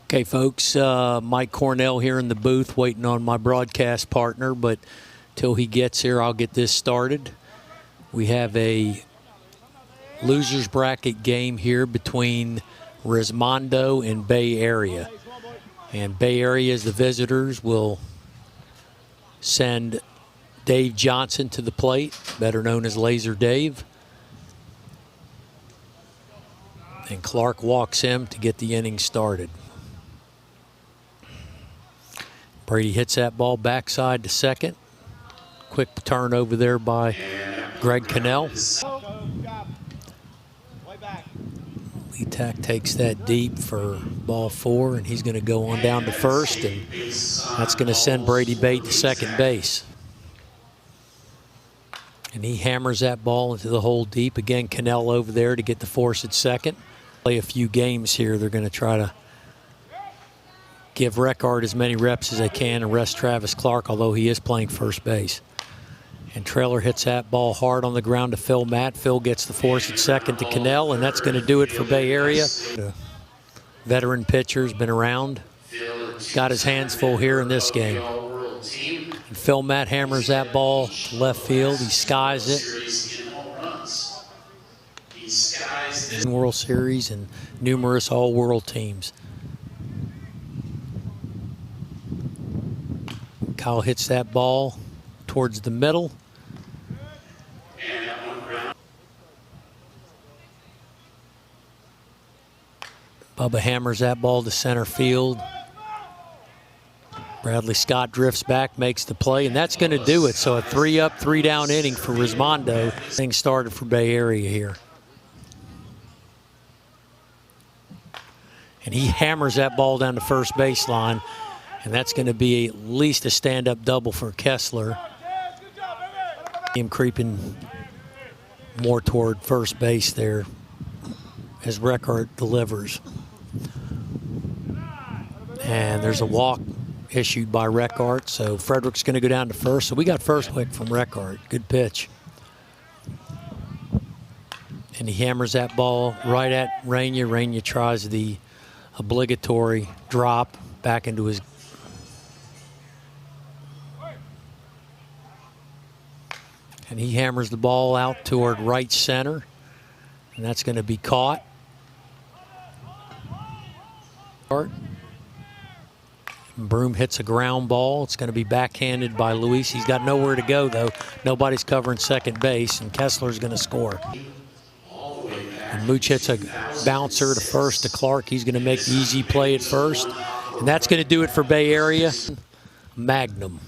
Okay, folks, Mike Cornell here in the booth waiting on my broadcast partner, but till he gets here, I'll get this started. We have a loser's bracket game here between Resmondo and Bay Area. And Bay Area, as the visitors, will send Dave Johnson to the plate, better known as Laser Dave. And Clark walks him to get the inning started. Brady hits that ball backside to second. Quick turn over there by Greg Cornell. Leatak takes that deep for ball 4, and he's going to go on down to first, and that's going to send Brady Bate to second base. And he hammers that ball into the hole deep. Again, Cornell over there to get the force at second. Play a few games here. They're going to try to give Reckard as many reps as they can and rest Travis Clark, although he is playing first base. And Trailer hits that ball hard on the ground to Phil Matt. Phil gets the force at second to Cornell, and that's going to do it for Bay Area. Veteran pitcher's been around. Got his hands full here in this game. And Phil Matt hammers that ball to left field. He skies it. In World Series and numerous all-world teams. Kyle hits that ball towards the middle. Bubba hammers that ball to center field. Bradley Scott drifts back, makes the play, and that's going to do it. So a 3-up, 3-down inning for Resmondo. Things started for Bay Area here. And he hammers that ball down the first baseline. And that's going to be at least a stand-up double for Kessler. Him creeping more toward first base there as Reckard delivers. And there's a walk issued by Reckard, so Frederick's going to go down to first. So we got first pick from Reckard. Good pitch. And he hammers that ball right at Rainier. Rainier tries the obligatory drop back into his. And he hammers the ball out toward right center. And that's going to be caught. Broom hits a ground ball. It's going to be backhanded by Luis. He's got nowhere to go, though. Nobody's covering second base, and Kessler's going to score. And Mooch hits a bouncer to first to Clark. He's going to make the easy play at first. And that's going to do it for Bay Area. Magnum.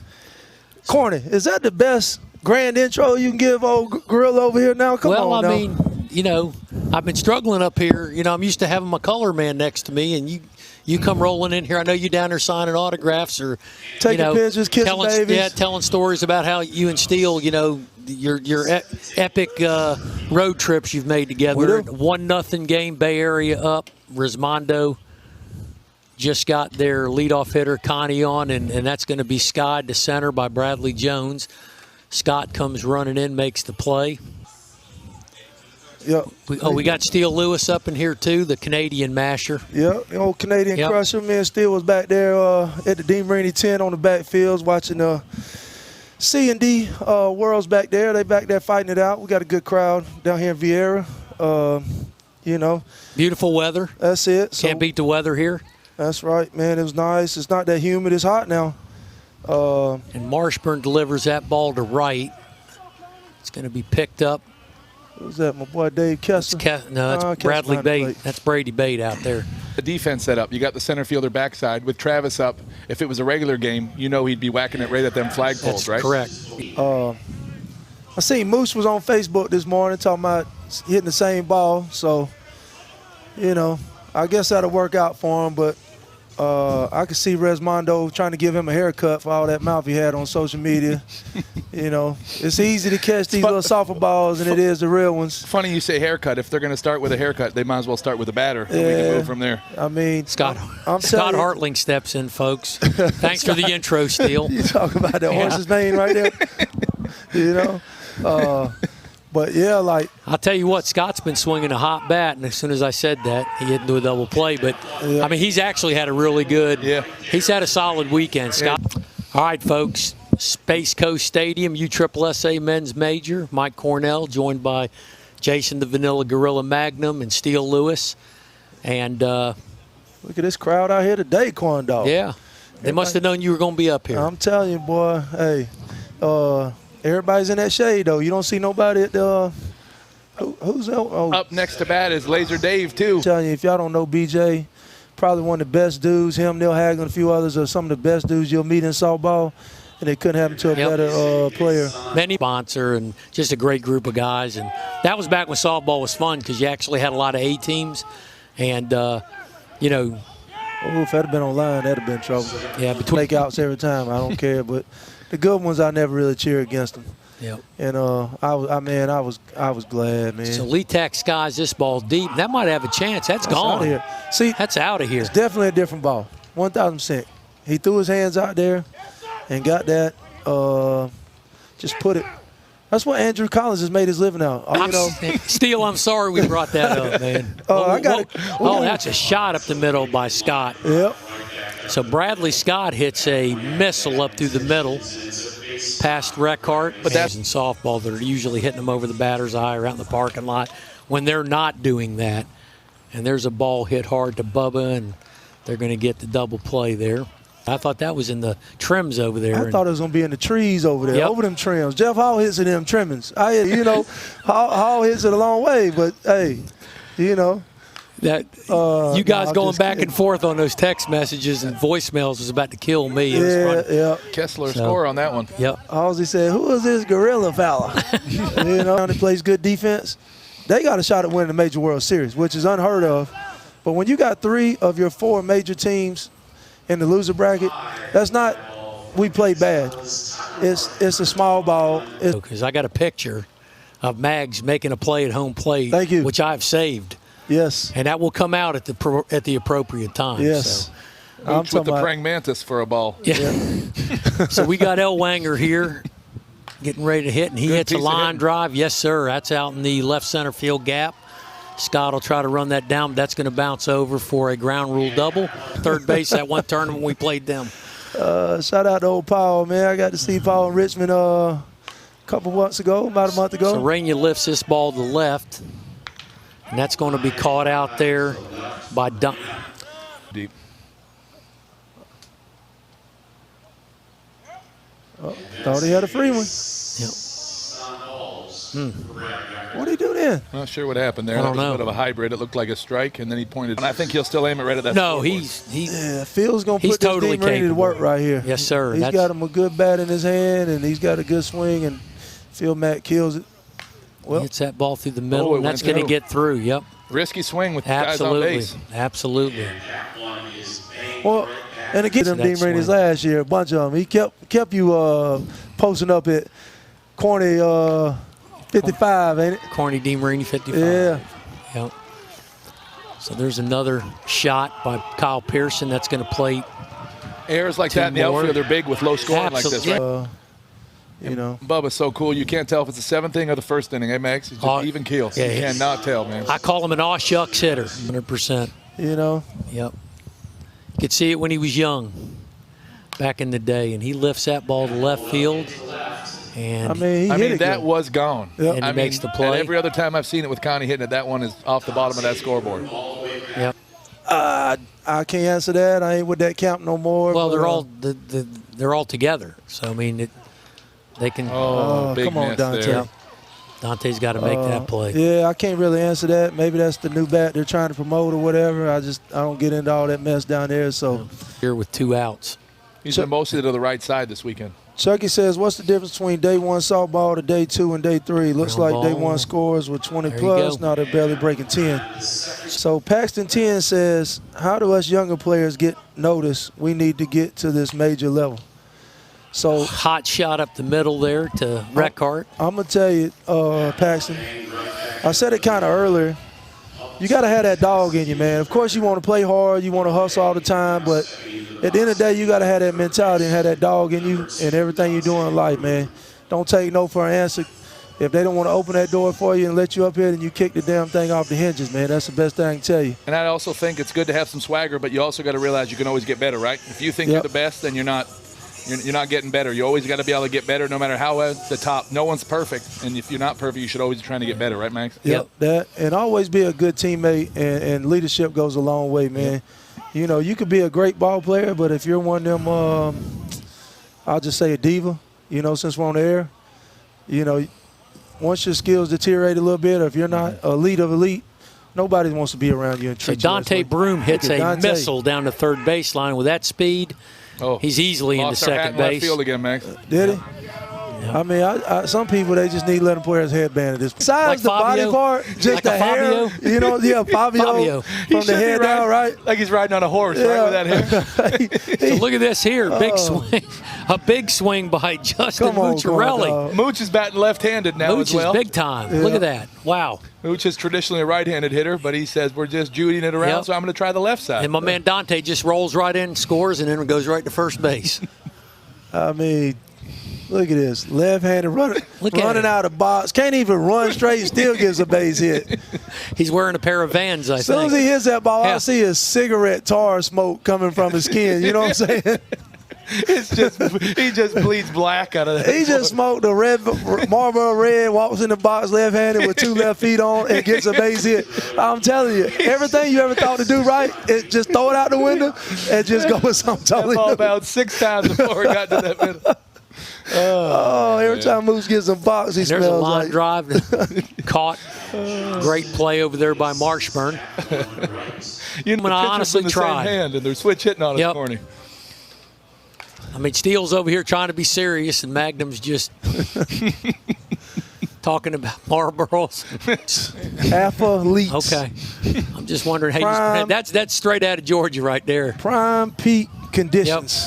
Corny, is that the best grand intro you can give old Gorilla over here now? Come on now. I mean, you know, I've been struggling up here. You know, I'm used to having my color man next to me, and you come rolling in here. I know you down there signing autographs or taking pictures, kissing babies. Yeah, telling stories about how you and Steele, you know, your epic road trips you've made together. 1-0 game, Bay Area up. Resmondo just got their leadoff hitter, Connie, on, and that's going to be skied to center by Bradley Jones. Scott comes running in, makes the play. Yep. We got Steele Lewis up in here, too, the Canadian masher. Yep, the old Canadian crusher. Me and Steele was back there at the Dean Rainey 10 on the backfields watching C&D Worlds back there. They back there fighting it out. We got a good crowd down here in Viera. You know. Beautiful weather. That's it. Can't beat the weather here. That's right, man. It was nice. It's not that humid. It's hot now. And Marshburn delivers that ball to right. It's going to be picked up. Who's that, my boy Dave Kessler? That's Bradley Bate. That's Brady Bate out there. The defense set up. You got the center fielder backside with Travis up. If it was a regular game, you know he'd be whacking it right at them flagpoles, that's right? Correct. I seen Moose was on Facebook this morning talking about hitting the same ball. So, you know, I guess that'll work out for him. But I could see Resmondo trying to give him a haircut for all that mouth he had on social media. You know, it's easy to catch these little softball balls than it is the real ones. Funny you say haircut. If they're going to start with a haircut, they might as well start with a batter. And we can move from there. I mean, Scott Hartling steps in, folks. Thanks for the intro, Steele. You talk about that horse's mane right there. You know, But, yeah, like. I'll tell you what, Scott's been swinging a hot bat, and as soon as I said that, he hit into a double play. But, yeah. I mean, he's actually had a really good he's had a solid weekend, Scott. Yeah. All right, folks, Spacecoast Stadium, USSSA Men's Major. Mike Cornell, joined by Jason the Vanilla Gorilla Magnum and Steele Lewis. And look at this crowd out here today, Corn Dog. Yeah. They must have known you were going to be up here. I'm telling you, boy, hey, everybody's in that shade, though. You don't see nobody at the who's up next to bat is Laser Dave, too. I'm telling you, if y'all don't know BJ, probably one of the best dudes. Him, Neil Hagler, and a few others are some of the best dudes you'll meet in softball, and it couldn't happen to a better player. Many sponsor and just a great group of guys. And that was back when softball was fun because you actually had a lot of A teams. And, you know. Oh, if that had been online, that'd have been trouble. Yeah, Makeouts every time. I don't care. But the good ones, I never really cheer against them. Yep. And I was glad, man. So Lee-Tac skies this ball deep. That might have a chance. That's gone. Out of here. See, that's out of here. It's definitely a different ball. 1,000%. He threw his hands out there and got that. Just put it. That's what Andrew Collins has made his living out. Steele, I'm sorry we brought that up, man. That's a shot up the middle by Scott. Yep. So Bradley Scott hits a missile up through the middle past Reckhart. But that's in softball. They're usually hitting them over the batter's eye or out in the parking lot when they're not doing that. And there's a ball hit hard to Bubba, and they're going to get the double play there. I thought that was in the trims over there. I thought it was going to be in the trees over there, over them trims. Jeff Hall hits it in them trimmings. Hall hits it a long way, but, hey, That you guys going back and forth on those text messages and voicemails was about to kill me. Yeah. Kessler score on that one. Yep. Halsey said, who is this gorilla fella? He plays good defense. They got a shot at winning the Major World Series, which is unheard of. But when you got 3 of your 4 major teams in the loser bracket, that's not we play bad. It's a small ball. Because I got a picture of Mags making a play at home plate, Thank you. which I've saved. Yes. And that will come out at the appropriate time. Yes. So. I'm with the praying mantis for a ball. Yeah. So we got Elwanger here getting ready to hit, and he hits a line drive. Yes, sir. That's out in the left center field gap. Scott will try to run that down, but that's going to bounce over for a ground rule double. Third base that one tournament we played them. Shout out to old Paul, man. I got to see Paul in Richmond a couple months ago, about a month ago. So Rainier lifts this ball to the left, and that's going to be caught out there by Deep. Thought he had a free one. Yep. What did he do then? Not sure what happened there. I don't know. A bit of a hybrid. It looked like a strike, and then he pointed. And I think he'll still aim it right at that. No, Phil's going to put totally this team ready to work right here. Yes, sir. He's got him a good bat in his hand, and he's got a good swing, and Phil Mack kills it. Well, hits that ball through the middle, and that's going to get through. Yep. Risky swing with guys on base. Absolutely. Well, and again, them Dean Rainey's last year, a bunch of them. He kept you posting up at Corny 55, ain't it? Corny Dean Rainey 55. Yeah. Yep. So there's another shot by Kyle Pearson that's going to play. Errors like that in the outfield are big with low scoring like this, right? Bubba's so cool. You can't tell if it's the 7th inning or the 1st inning. Hey, Max, it's just even keel. Yeah, you cannot tell, man. I call him an aw-shucks hitter, 100%. Yep. You could see it when he was young, back in the day, and he lifts that ball to left field. And that was gone. Yep. And he makes the play. And every other time I've seen it with Connie hitting it, that one is off the bottom of that scoreboard. Yep. I can't answer that. I ain't with that camp no more. Well, they're all together. So I mean, they can. Big come on, Dante. There. Dante's got to make that play. Yeah, I can't really answer that. Maybe that's the new bat they're trying to promote or whatever. I don't get into all that mess down there. So here with 2 outs. He's been mostly to the right side this weekend. Chucky says, what's the difference between day 1 softball to day 2 and day 3? Looks like day 1 scores with 20 plus. Now they're barely breaking 10. So Paxton 10 says, how do us younger players get noticed? We need to get to this major level. So hot shot up the middle there to Reckhart. I'm going to tell you, Paxton, I said it kind of earlier. You got to have that dog in you, man. Of course, you want to play hard. You want to hustle all the time. But at the end of the day, you got to have that mentality and have that dog in you in everything you do in life, man. Don't take no for an answer. if they don't want to open that door for you and let you up here, then you kick the damn thing off the hinges, man. That's the best thing I can tell you. And I also think it's good to have some swagger, but you also got to realize you can always get better, right? If you think you're the best, then you're not getting better. You always got to be able to get better no matter how at the top. No one's perfect, and if you're not perfect, you should always be trying to get better, right, Max? Yep. That, and always be a good teammate, and leadership goes a long way, man. Yep. You know, you could be a great ball player, but if you're one of them, I'll just say a diva, you know, since we're on the air, you know, once your skills deteriorate a little bit, or if you're not elite of elite, nobody wants to be around you and treat you. Dante Broom hits a missile down the third baseline with that speed. He's easily into second base. Left field again, Max. Did he? I mean, some people, they just need to let him wear his headband at this point. Besides the body part, just the hair. You know, Fabio from the head down, right? Like he's riding on a horse, right, with that hair. So look at this here. Big swing. A big swing by Justin Mucciarelli. Mooch is batting left-handed now as well. Mooch is big time. Yeah. Look at that. Wow. Mooch is traditionally a right-handed hitter, but he says we're just Judying it around, so I'm going to try the left side. And my man Dante just rolls right in, scores, and then goes right to first base. I mean, look at this. Left-handed running out of box. Can't even run straight, still gets a base hit. He's wearing a pair of Vans, I think. As soon as he hits that ball, I see his cigarette tar smoke coming from his skin. You know what I'm saying? He just bleeds black out of that. He just smoked a red Marlboro Red, walks in the box left-handed with 2 left feet on, and gets a base hit. I'm telling you, everything you ever thought to do right, just throw it out the window and just go with something totally new. That ball bounced 6 times before it got to that middle. Every time Moose gets a box, he smells like. There's a line drive caught. Great play over there by Marshburn. You know, I honestly tried. Same hand, and they're switch hitting on his corner. I mean, Steele's over here trying to be serious, and Magnum's just talking about Marlboros. Athletes. Okay. I'm just wondering, hey, that's straight out of Georgia right there. Prime peak conditions.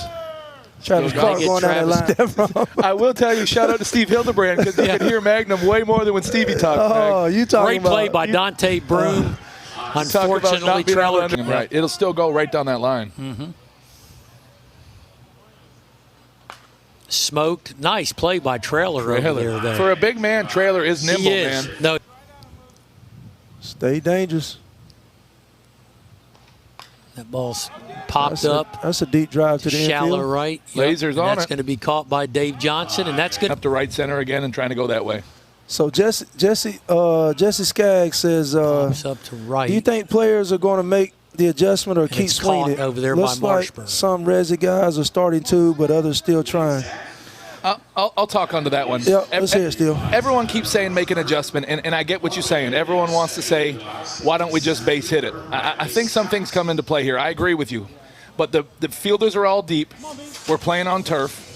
Travis Clark going down that line. I will tell you, shout out to Steve Hildebrand, because you can hear Magnum way more than when Stevie talks. Oh, you talking about. Great play by Dante Broom. Unfortunately, trailer. Right. It'll still go right down that line. Mm-hmm. Smoked. Nice play by Trailer over there, though. For a big man, Trailer is nimble, man. No. Stay dangerous. That ball's popped up. That's a deep drive to the infield. Shallow right. Lasers on it. That's going to be caught by Dave Johnson, and that's good. Up to right center again and trying to go that way. So Jesse Skaggs says, up to right. Do you think players are going to make the adjustment or keep swinging it? Over there Looks by like Marshburn. some Resi guys are starting to, but others still trying. I'll talk onto that one. Yeah, let's hear it, Steele. Everyone keeps saying make an adjustment, and I get what you're saying. Everyone wants to say, why don't we just base hit it? I think some things come into play here. I agree with you. But the fielders are all deep. We're playing on turf.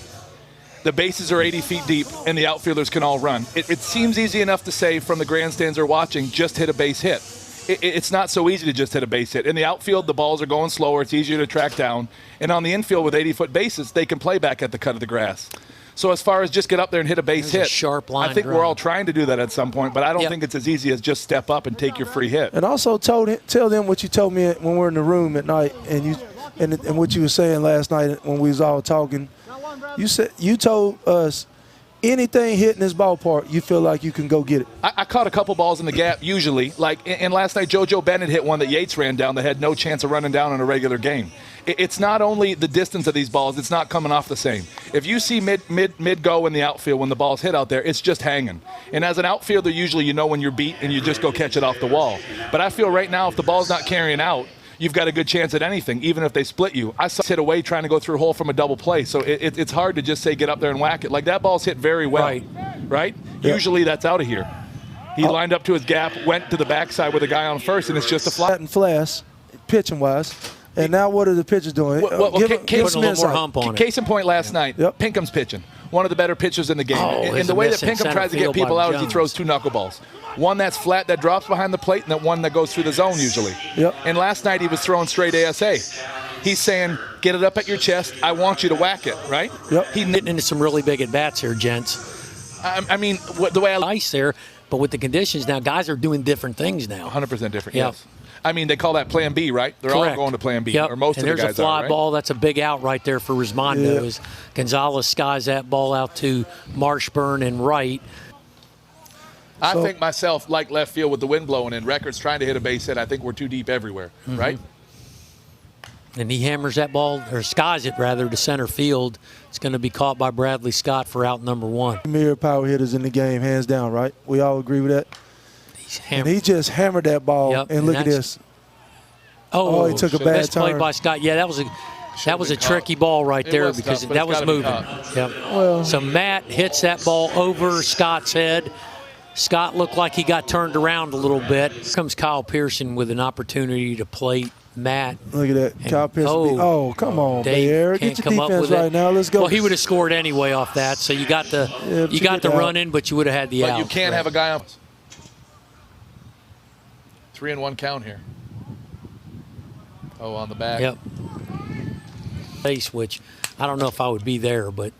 The bases are 80 feet deep, and the outfielders can all run. It seems easy enough to say from the grandstands are watching, just hit a base hit. It's not so easy to just hit a base hit. In the outfield, the balls are going slower. It's easier to track down. And on the infield with 80-foot bases, they can play back at the cut of the grass. So as far as just get up there and hit a base hit, sharp line I think we're all trying to do that at some point, but I don't think it's as easy as just step up and take your free hit. And also tell them what you told me when we're in the room at night, and what you were saying last night when we was all talking. You told us anything hitting this ballpark, you feel like you can go get it. I caught a couple balls in the gap usually. And last night, JoJo Bennett hit one that Yates ran down that had no chance of running down in a regular game. It's not only the distance of these balls, it's not coming off the same. If you see mid-go in the outfield when the ball's hit out there, it's just hanging. And as an outfielder, usually you know when you're beat and you just go catch it off the wall. But I feel right now if the ball's not carrying out, you've got a good chance at anything, even if they split you. I saw it hit away trying to go through a hole from a double play, so it's hard to just say get up there and whack it. Like that ball's hit very well, right? Yep. Usually that's out of here. He lined up to his gap, went to the backside with a guy on first, and it's just a flat. And flash, pitching-wise. And now what are the pitchers doing? Give some more hump on it. Case in point last night, Pinkham's pitching. One of the better pitchers in the game. And the way that Pinkham tries to get people out is he throws 2 knuckleballs. One that's flat that drops behind the plate, and that one that goes through the zone usually. Yep. And last night he was throwing straight ASA. He's saying, get it up at your chest. I want you to whack it, right? Yep. He's getting into some really big at-bats here, gents. I mean, the way I nice there, but with the conditions now, guys are doing different things now. 100% different, yes. I mean, they call that Plan B, right? They're all going to Plan B, or most of the guys are, right? There's a fly ball. That's a big out right there for Resmondo. Gonzalez skies that ball out to Marshburn and right. I think myself, like left field with the wind blowing in, Records trying to hit a base hit, I think we're too deep everywhere, right? And he hammers that ball, or skies it rather, to center field. It's going to be caught by Bradley Scott for out number 1. Premier power hitters in the game, hands down, right? We all agree with that? And he just hammered that ball, and look at this. Oh, he took a bad turn. Played by Scott. Yeah, that was a tricky ball right there because that was moving. Yep. Well, so Matt hits that ball over Scott's head. Scott looked like he got turned around a little bit. Here comes Kyle Pearson with an opportunity to plate Matt. Look at that. And, Kyle Pearson. Come on, Dave Bear. Get your defense right now. Let's go. Well, he would have scored anyway off that. So you got the run in, but you would have had the out. But you can't have a guy on 3-1 count here. Oh, on the back. Yep. Base, which I don't know if I would be there, but.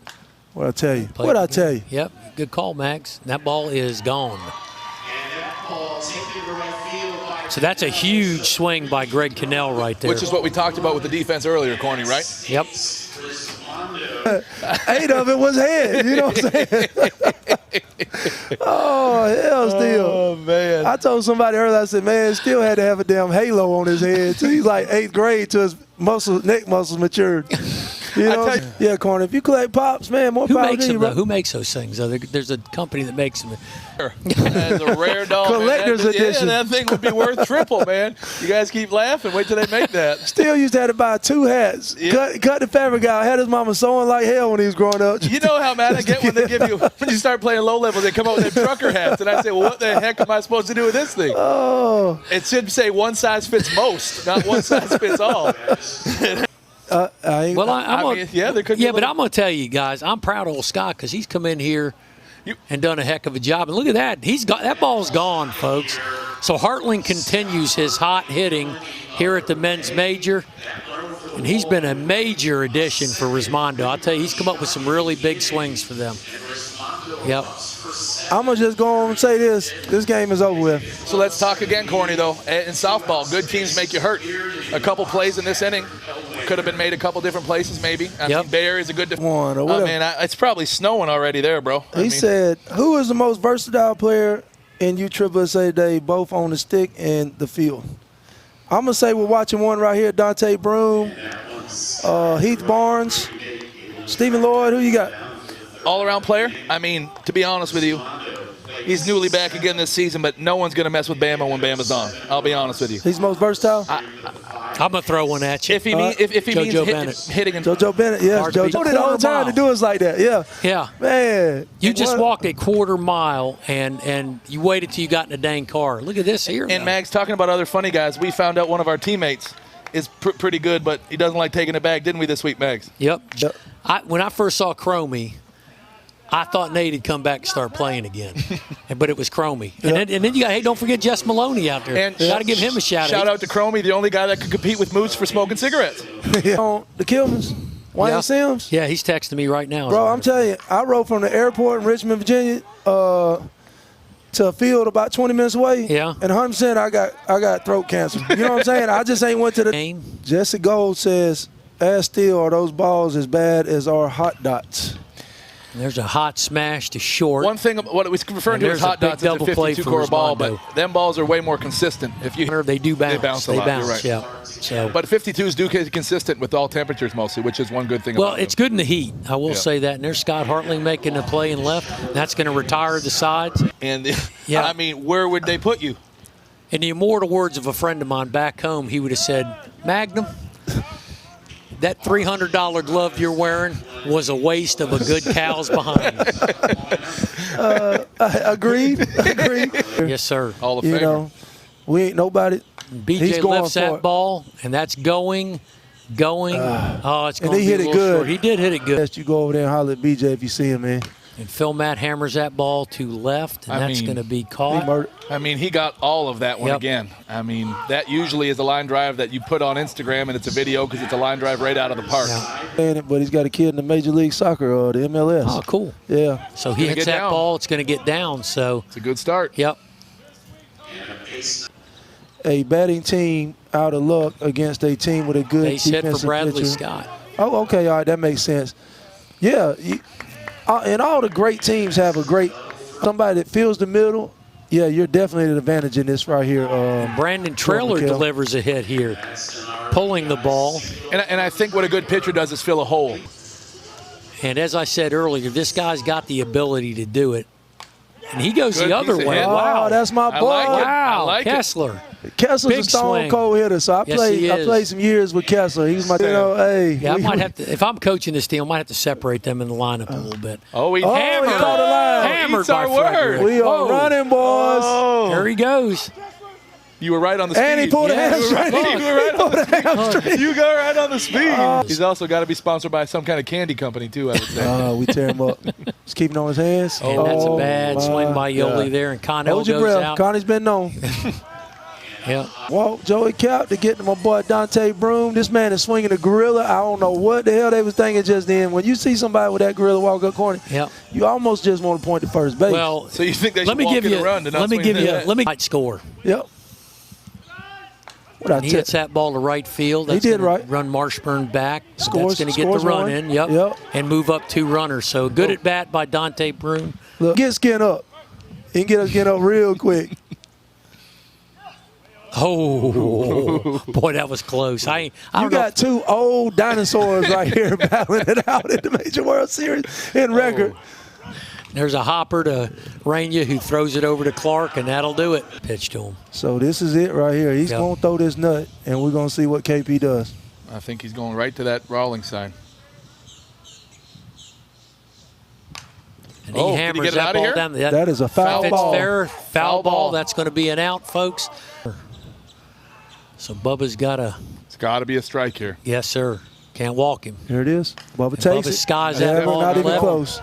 What'd I tell you? What'd I tell you? Yep. Good call, Max. That ball is gone. So that's a huge swing by Greg Cornell right there. Which is what we talked about with the defense earlier, Corny, right? Yep. 8 of it was head. You know what I'm saying? Oh, hell, Steele. Oh, man. I told somebody earlier, I said, man, Steele had to have a damn halo on his head. So he's like 8th grade till his neck muscles matured. You know, yeah, Corner. If you collect pops, man, more power to you, bro. Who makes those things? There's a company that makes them. That's a rare dog. Collector's edition. Yeah, that thing would be worth triple, man. You guys keep laughing. Wait till they make that. Steele used to have to buy 2 hats. Yeah. Cut the fabric out. Had his mama sewing like hell when he was growing up. You know how mad I get when they give you, when you start playing low level, they come up with their trucker hats. And I say, well, what the heck am I supposed to do with this thing? Oh. It should say one size fits most, not one size fits all. But I'm going to tell you guys, I'm proud of old Scott because he's come in here and done a heck of a job. And look at that. That ball's gone, folks. So Hartling continues his hot hitting here at the men's major. And he's been a major addition for Resmondo. I'll tell you, he's come up with some really big swings for them. Yep. I'm going to just go on and say this. This game is over with. So let's talk again, Corny, though. In softball, good teams make you hurt. A couple plays in this inning could have been made a couple different places, maybe. I mean, Bay Area is a good one. Oh, man, it's probably snowing already there, bro. He said, who is the most versatile player in USSSA today, both on the stick and the field? I'm going to say we're watching one right here, Dante Broom, Heath Barnes, Stephen Lloyd. Who you got? All-around player. I mean, to be honest with you, he's newly back again this season, but no one's going to mess with Bama when Bama's on. I'll be honest with you. He's most versatile? I'm going to throw one at you. If he means hitting. JoJo Bennett, yes. JoJo did all the time to do us like that, yeah. Yeah. Man. You just walked a quarter mile, and you waited till you got in a dang car. Look at this here. And Mags, talking about other funny guys, we found out one of our teammates is pretty good, but he doesn't like taking it back, didn't we, this week, Mags? Yep. When I first saw Cromie, I thought Nate had come back and start playing again, but it was Cromie. And then you got, don't forget Jess Maloney out there. And got to give him a shout out. Shout out to Cromie, the only guy that could compete with Moose for smoking cigarettes. The Kilmans, Wayne Sims. Yeah, he's texting me right now. Bro, I'm telling you, I rode from the airport in Richmond, Virginia, to a field about 20 minutes away. Yeah. And 100% I got throat cancer. You know what I'm saying? I just ain't went to the game. Jesse Gold says, ask Steele, are those balls as bad as our hot dots? There's a hot smash to short. One thing, what we're referring to as hot dots is a 52-core ball, but them balls are way more consistent. They do bounce. They bounce a lot. You're right. Yeah. So. But 52s do get consistent with all temperatures mostly, which is one good thing about it's good in the heat. I will say that. And there's Scott Hartling making a play in left. That's going to retire the sides. And, I mean, where would they put you? In the immortal words of a friend of mine back home, he would have said, Magnum, that $300 glove you're wearing was a waste of a good cow's behind. Agreed. Yes, sir. Hall of Famer. You know, we ain't nobody. BJ lifts that ball, and that's going. It's going to be hit a it little good. short. He did hit it good. You go over there and holler at BJ if you see him, man. And Phil Matt hammers that ball to left, and that's going to be caught. I mean, he got all of that one again. I mean, that usually is a line drive that you put on Instagram, and it's a video because it's a line drive right out of the park. Yeah. But he's got a kid in the Major League Soccer, or the MLS. Oh, cool. Yeah. So he hits that ball, it's going to get down. So it's a good start. Yep. A batting team out of luck against a team with a good base hit for Bradley pitcher. Scott. Oh, okay. All right. That makes sense. Yeah. And all the great teams have somebody that fills the middle Yeah, you're definitely at advantage in this right here. Brandon Traylor delivers a hit here, pulling the ball. And I think what a good pitcher does is fill a hole. And as I said earlier, this guy's got the ability to do it. And he goes Good the other piece of way. hit. Wow, that's my boy. I like it. Wow, I like it. Kessler. Kessler's Big a stone swing. cold hitter, so I Yes, played. he I is. played some years with Kessler. He was my, hey. Yeah, I might have to. If I'm coaching this team, I might have to separate them in the lineup a little bit. Oh, he he Hammered. caught a line. Hammered Eats our by Frederick. word. We are Whoa. running, boys. Oh. There he goes. You were right on the speed. And he pulled a Yeah, hamstring. You were right on the speed. You got right on the speed. He's also got to be sponsored by some kind of candy company, too, I would say. We tear him up. Just keep it on his hands. And that's a bad swing by Yoli God. there, and Cornell Hold your goes breath. out. Connie's been known. Yeah. Walk Joey Cap to get to my boy Dante Broom. This man is swinging a gorilla. I don't know what the hell they was thinking just then. When you see somebody with that gorilla walk up corner, Yep. you almost just want to point to first base. Well, So you think they should let me walk give in you. and run to not Let me swing give the you. bat? Let me might score. Yep. What I He tell- hits that ball to right field. He That's did gonna right. Run Marshburn back. Scores- That's going to get scores the run one. in. Yep. Yep. And move up 2 runners. So good at bat by Dante Broom. Look, get skin up. He can get us skin up real quick. Oh, boy, that was close. I You don't know. got 2 old dinosaurs right here battling it out in the Major World Series in record. There's a hopper to Rainier who throws it over to Clark, and that'll do it. Pitch to him. So this is it right here. He's Yep. going to throw this nut, and we're going to see what KP does. I think he's going right to that Rawlings side. And Oh, he did he hammers get it that out of ball here? down. That is a foul ball. Fair, foul ball. ball. That's going to be an out, folks. So Bubba's got a, It's got to be a strike here. yes, sir. Can't walk him. Here it is. Bubba And takes Bubba it. skies that Never, ball not even level. close.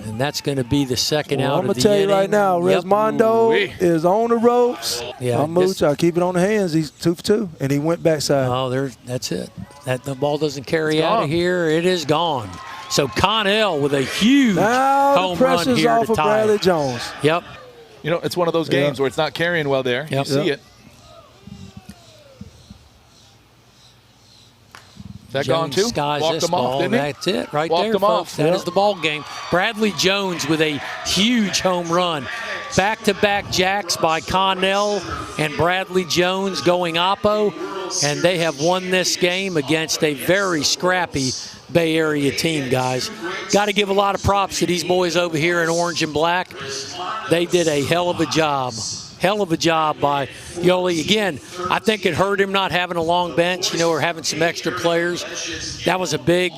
And that's going to be the second Well, out I'm of going the to tell you inning. right now, Yep. Resmondo Ooh-wee. is on the ropes. Yeah, I'm Mooch. I keep it on the hands. He's 2 for 2, and he went backside. Oh, that's it. The ball doesn't carry It's out of gone. here. It is gone. So Cornell with a huge Now the home run pressure's here off to of tie Bradley it. Jones. Yep. You know, it's one of those games where it's not carrying well there. You Yep. see Yep. it. Is that gone too? Skies Walked this him off, ball. didn't he? That's it right Walked there, him folks. off. That Yep. is the ball game. Bradley Jones with a huge home run. Back-to-back jacks by Cornell and Bradley Jones going oppo, and they have won this game against a very scrappy Bay Area team, guys. Got to give a lot of props to these boys over here in orange and black. They did a hell of a job. Hell of a job by Yoli. Again, I think it hurt him not having a long bench, or having some extra players. That was a big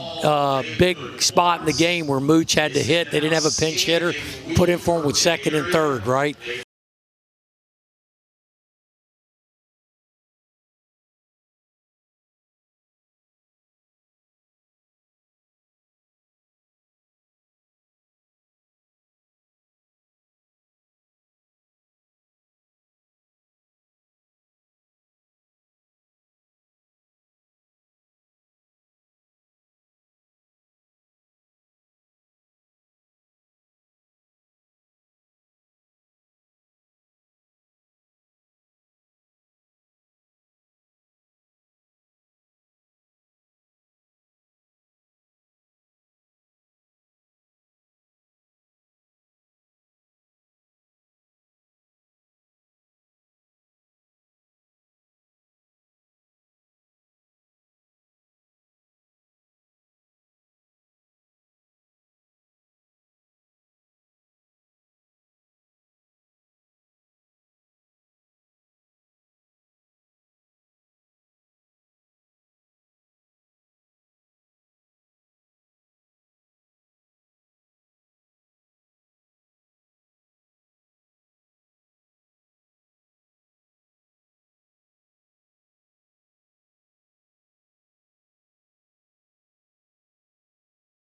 spot in the game where Mooch had to hit. They didn't have a pinch hitter. Put in for him with second and third, right?